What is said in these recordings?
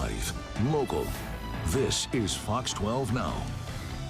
Live, local. This is Fox 12 Now.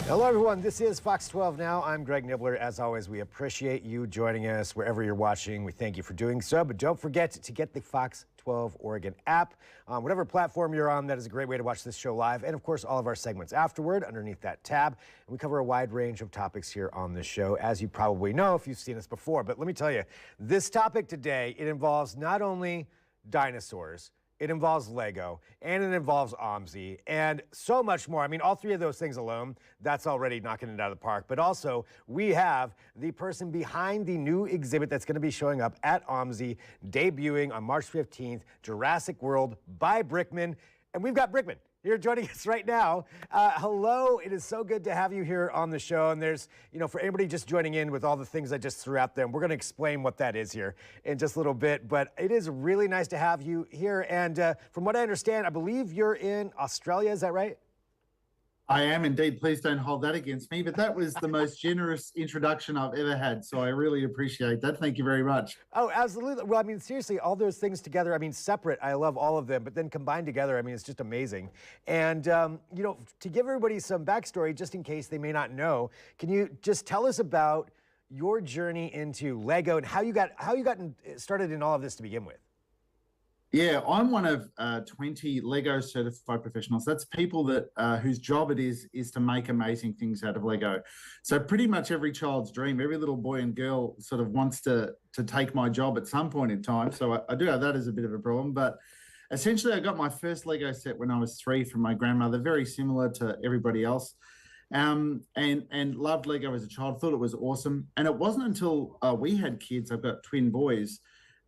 Hello, everyone. This is Fox 12 Now. I'm Greg Nibbler. As always, we appreciate you joining us wherever you're watching. We thank you for doing so. But don't forget to get the Fox 12 Oregon app. On whatever platform you're on, that is a great way to watch this show live. And, of course, all of our segments afterward underneath that tab. And we cover a wide range of topics here on this show, as you probably know if you've seen us before. But let me tell you, this topic today, it involves not only dinosaurs, it involves Lego, and it involves OMSI, and so much more. I mean, all three of those things alone, that's already knocking it out of the park. But also, we have the person behind the new exhibit that's going to be showing up at OMSI, debuting on March 15th, Jurassic World by Brickman. And we've got Brickman here joining us right now. Hello, it is so good to have you here on the show. And there's, for anybody just joining in with all the things I just threw out there, we're going to explain what that is here in just a little bit. But it is really nice to have you here. And from what I understand, I believe you're in Australia. Is that right? I am indeed. Please don't hold that against me. But that was the most generous introduction I've ever had. So I really appreciate that. Thank you very much. Oh, absolutely. Well, I mean, seriously, all those things together, I mean, separate, I love all of them. But then combined together, I mean, it's just amazing. And, to give everybody some backstory, just in case they may not know, can you just tell us about your journey into Lego and how you got started in all of this to begin with? Yeah, I'm one of 20 Lego certified professionals. That's people that whose job it is to make amazing things out of Lego. So pretty much every child's dream, every little boy and girl sort of wants to take my job at some point in time. So I do have that as a bit of a problem. But essentially, I got my first Lego set when I was 3 from my grandmother, very similar to everybody else. And loved Lego as a child, thought it was awesome. And it wasn't until we had kids, I've got twin boys,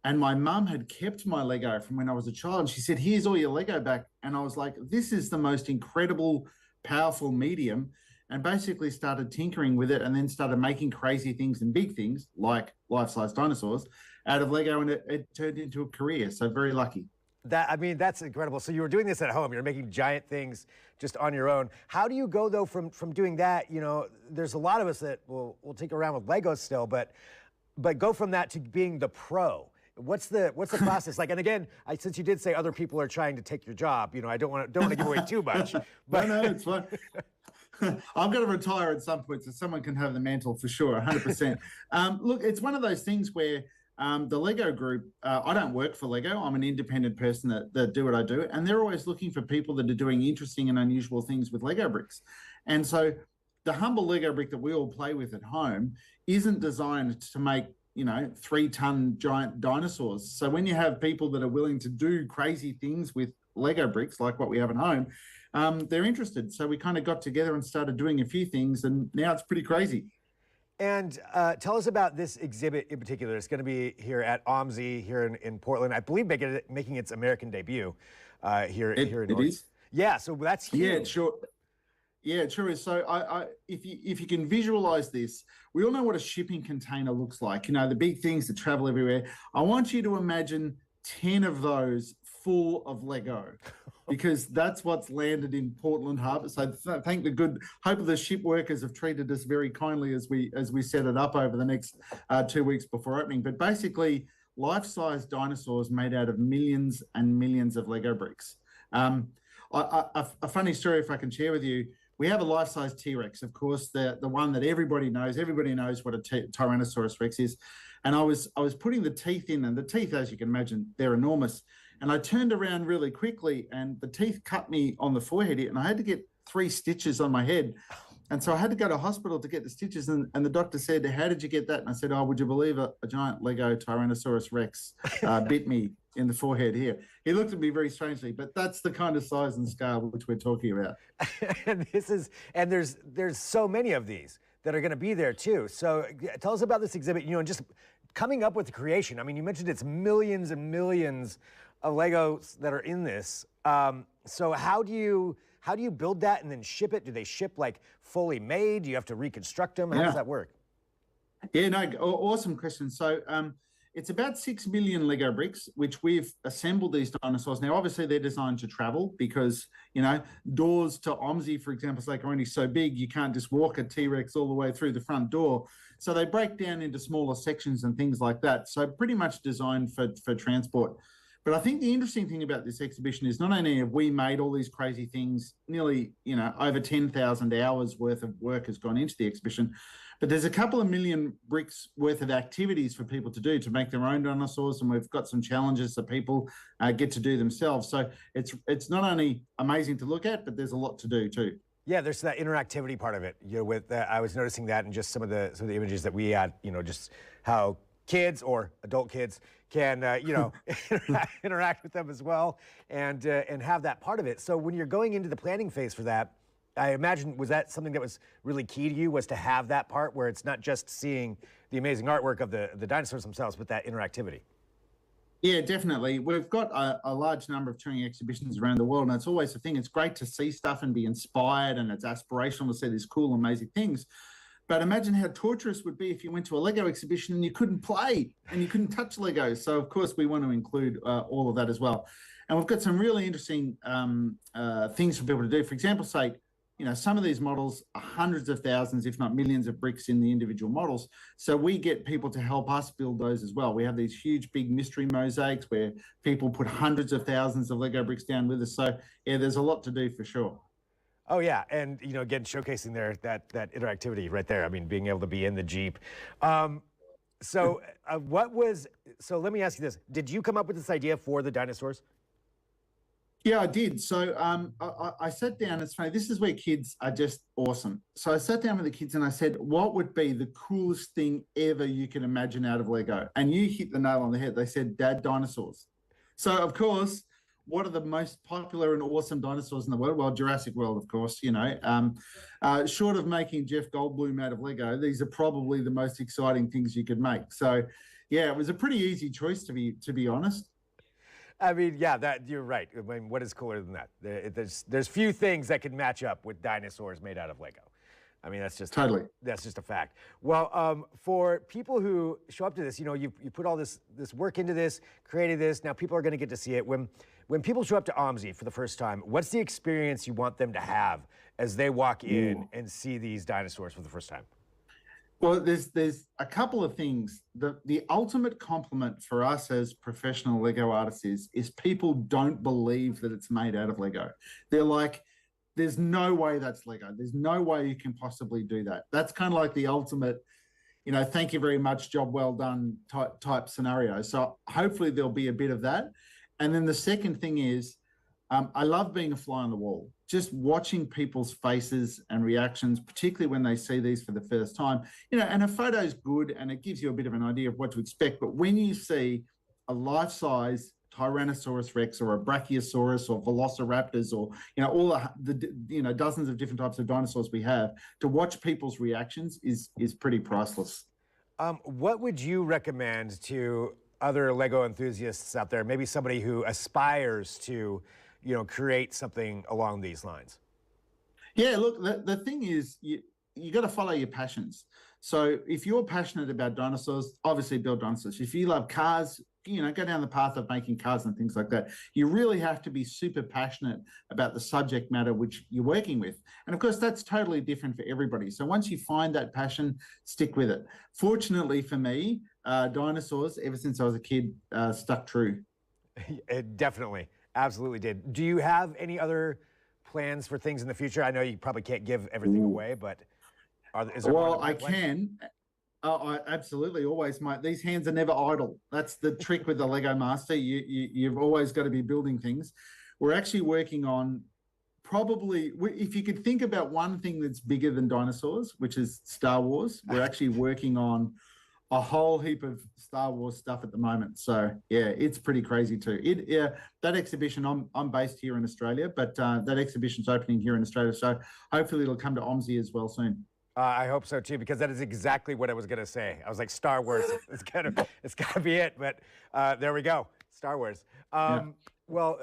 and my mum had kept my Lego from when I was a child. And she said, here's all your Lego back. And I was like, this is the most incredible, powerful medium. And basically started tinkering with it and then started making crazy things and big things like life-size dinosaurs out of Lego. And it turned into a career. So very lucky. That's incredible. So you were doing this at home. You're making giant things just on your own. How do you go, though, from doing that? There's a lot of us that will take around with Legos still, but go from that to being the pro. What's the process like? And again, since you did say other people are trying to take your job, I don't want to give away too much. But no, it's fine. I'm going to retire at some point, so someone can have the mantle for sure, 100%. Look, it's one of those things where the Lego group, I don't work for Lego. I'm an independent person that do what I do, and they're always looking for people that are doing interesting and unusual things with Lego bricks. And so the humble Lego brick that we all play with at home isn't designed to make 3-ton giant dinosaurs. So when you have people that are willing to do crazy things with Lego bricks, like what we have at home, they're interested. So we kind of got together and started doing a few things, and now it's pretty crazy. And tell us about this exhibit in particular. It's going to be here at OMSI here in Portland. I believe making its American debut here in North. It is? Yeah, so that's huge. Yeah, sure. Yeah, it sure is. So if you can visualize this, we all know what a shipping container looks like, the big things that travel everywhere. I want you to imagine 10 of those full of Lego, because that's what's landed in Portland Harbour. So thank the good hope of the ship workers have treated us very kindly as we set it up over the next 2 weeks before opening. But basically, life-size dinosaurs made out of millions and millions of Lego bricks. A funny story, if I can share with you. We have a life-size T-Rex, of course, the one that everybody knows. Everybody knows what a Tyrannosaurus Rex is. And I was putting the teeth in, and the teeth, as you can imagine, they're enormous. And I turned around really quickly, and the teeth cut me on the forehead here, and I had to get 3 stitches on my head. And so I had to go to hospital to get the stitches, and the doctor said, how did you get that? And I said, would you believe a giant Lego Tyrannosaurus Rex bit me in the forehead here. He looked at me very strangely, but that's the kind of size and scale which we're talking about. and there's so many of these that are going to be there too. So tell us about this exhibit, and just coming up with the creation. I mean, you mentioned it's millions and millions of Legos that are in this. So how do you build that and then ship it? Do they ship like fully made? Do you have to reconstruct them? How does that work? Yeah, no, awesome question. So it's about 6 million Lego bricks, which we've assembled these dinosaurs. Now, obviously, they're designed to travel because, doors to OMSI, for example, are only so big, you can't just walk a T-Rex all the way through the front door. So they break down into smaller sections and things like that. So pretty much designed for transport. But I think the interesting thing about this exhibition is not only have we made all these crazy things, nearly, over 10,000 hours worth of work has gone into the exhibition, but there's a couple of million bricks worth of activities for people to do to make their own dinosaurs, and we've got some challenges that people get to do themselves. So it's not only amazing to look at, but there's a lot to do too. Yeah, there's that interactivity part of it. With I was noticing that in just some of the images that we had. Just how kids or adult kids can interact with them as well, and have that part of it. So when you're going into the planning phase for that, I imagine, was that something that was really key to you, was to have that part where it's not just seeing the amazing artwork of the dinosaurs themselves, but that interactivity? Yeah, definitely. We've got a large number of touring exhibitions around the world, and it's always the thing. It's great to see stuff and be inspired, and it's aspirational to see these cool, amazing things. But imagine how torturous it would be if you went to a Lego exhibition and you couldn't play and you couldn't touch Lego. So, of course, we want to include all of that as well. And we've got some really interesting things for people to do. For example's sake, some of these models are hundreds of thousands, if not millions of bricks in the individual models. So we get people to help us build those as well. We have these huge, big mystery mosaics where people put hundreds of thousands of Lego bricks down with us. So yeah, there's a lot to do for sure. Oh yeah, and again, showcasing that interactivity right there. I mean, being able to be in the Jeep. So let me ask you this: did you come up with this idea for the dinosaurs? Yeah, I did. So I sat down. It's funny. This is where kids are just awesome. So I sat down with the kids and I said, what would be the coolest thing ever you can imagine out of Lego? And you hit the nail on the head. They said, Dad, dinosaurs. So, of course, what are the most popular and awesome dinosaurs in the world? Well, Jurassic World, of course, short of making Jeff Goldblum out of Lego, these are probably the most exciting things you could make. So, yeah, it was a pretty easy choice, to be honest. I mean, yeah, that you're right. I mean, what is cooler than that? There's few things that can match up with dinosaurs made out of Lego. I mean, that's just a fact. Well, for people who show up to this, you put all this work into this, created this. Now people are going to get to see it. When people show up to OMSI for the first time, what's the experience you want them to have as they walk in and see these dinosaurs for the first time? Well, there's a couple of things. The ultimate compliment for us as professional Lego artists is people don't believe that it's made out of Lego. They're like, there's no way that's Lego. There's no way you can possibly do that. That's kind of like the ultimate, thank you very much, job well done type scenario. So hopefully there'll be a bit of that. And then the second thing is, I love being a fly on the wall, just watching people's faces and reactions, particularly when they see these for the first time. And a photo's good and it gives you a bit of an idea of what to expect. But when you see a life-size Tyrannosaurus Rex or a Brachiosaurus or Velociraptors or all the dozens of different types of dinosaurs we have, to watch people's reactions is pretty priceless. What would you recommend to other Lego enthusiasts out there? Maybe somebody who aspires to create something along these lines. Yeah, look, the thing is, you got to follow your passions. So if you're passionate about dinosaurs, obviously build dinosaurs. If you love cars, go down the path of making cars and things like that. You really have to be super passionate about the subject matter which you're working with. And of course, that's totally different for everybody. So once you find that passion, stick with it. Fortunately for me, dinosaurs, ever since I was a kid, stuck true. It definitely, absolutely did. Do you have any other plans for things in the future? I know you probably can't give everything away, but is there Well, I can. I absolutely always, mate. These hands are never idle. That's the trick with the Lego Master. You've always got to be building things. We're actually working on probably, if you could think about one thing that's bigger than dinosaurs, which is Star Wars, we're actually working on a whole heap of Star Wars stuff at the moment. So yeah, it's pretty crazy too. That exhibition, I'm based here in Australia, but that exhibition's opening here in Australia. So hopefully it'll come to OMSI as well soon. I hope so too, because that is exactly what I was going to say. I was like, Star Wars, it's gotta be it. But there we go, Star Wars. Well,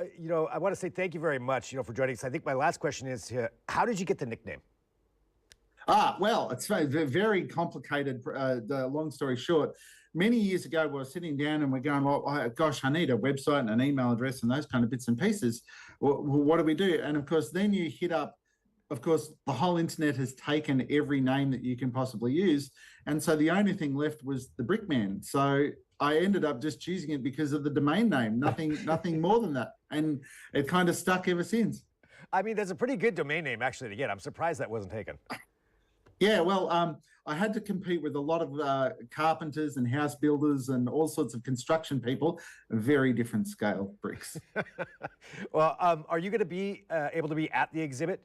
I want to say thank you very much, for joining us. I think my last question is, how did you get the nickname? Well, it's very complicated. The long story short, many years ago, we were sitting down and we're going, oh, gosh, I need a website and an email address and those kind of bits and pieces. What do we do? And of course, then you hit up of course, the whole internet has taken every name that you can possibly use. And so the only thing left was the Brickman. So I ended up just choosing it because of the domain name, nothing more than that. And it kind of stuck ever since. I mean, that's a pretty good domain name actually to get. I'm surprised that wasn't taken. Yeah, well, I had to compete with a lot of carpenters and house builders and all sorts of construction people, very different scale bricks. Well, are you going to be able to be at the exhibit?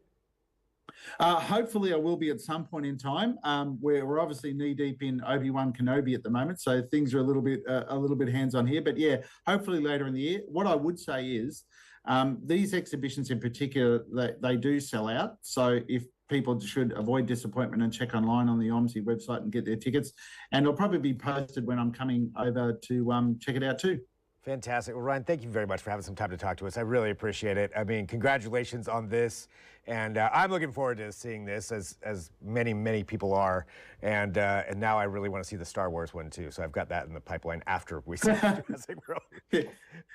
Hopefully I will be at some point in time. We're obviously knee deep in Obi-Wan Kenobi at the moment, so things are a little bit hands-on here. But yeah, hopefully later in the year. What I would say is these exhibitions in particular, they do sell out. So if people should avoid disappointment and check online on the OMSI website and get their tickets. And it'll probably be posted when I'm coming over to check it out too. Fantastic. Well, Ryan, thank you very much for having some time to talk to us. I really appreciate it. I mean, congratulations on this. And I'm looking forward to seeing this, as many people are. And now I really want to see the Star Wars one too. So I've got that in the pipeline after we see Jurassic World.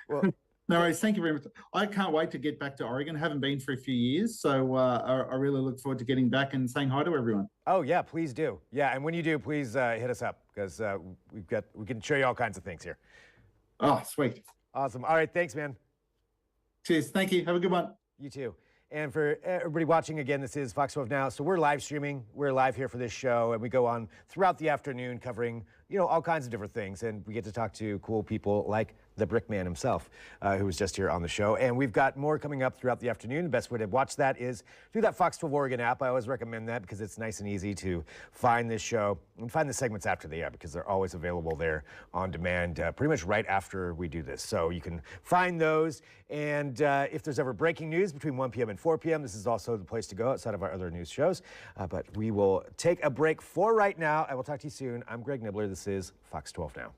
Well, no worries. Thank you very much. I can't wait to get back to Oregon. I haven't been for a few years, so I really look forward to getting back and saying hi to everyone. Oh yeah, please do. Yeah, and when you do, please hit us up, because we can show you all kinds of things here. Oh, sweet. Awesome. All right, thanks, man. Cheers. Thank you. Have a good one. You too. And for everybody watching, again, this is Fox 12 Now. So we're live streaming. We're live here for this show, and we go on throughout the afternoon covering, all kinds of different things. And we get to talk to cool people like the Brickman himself, who was just here on the show. And we've got more coming up throughout the afternoon. The best way to watch that is through that Fox 12 Oregon app. I always recommend that because it's nice and easy to find this show and find the segments after the app, because they're always available there on demand pretty much right after we do this. So you can find those. And if there's ever breaking news between 1 p.m. and 4 p.m., this is also the place to go outside of our other news shows. But we will take a break for right now. I will talk to you soon. I'm Greg Nibbler. This is Fox 12 Now.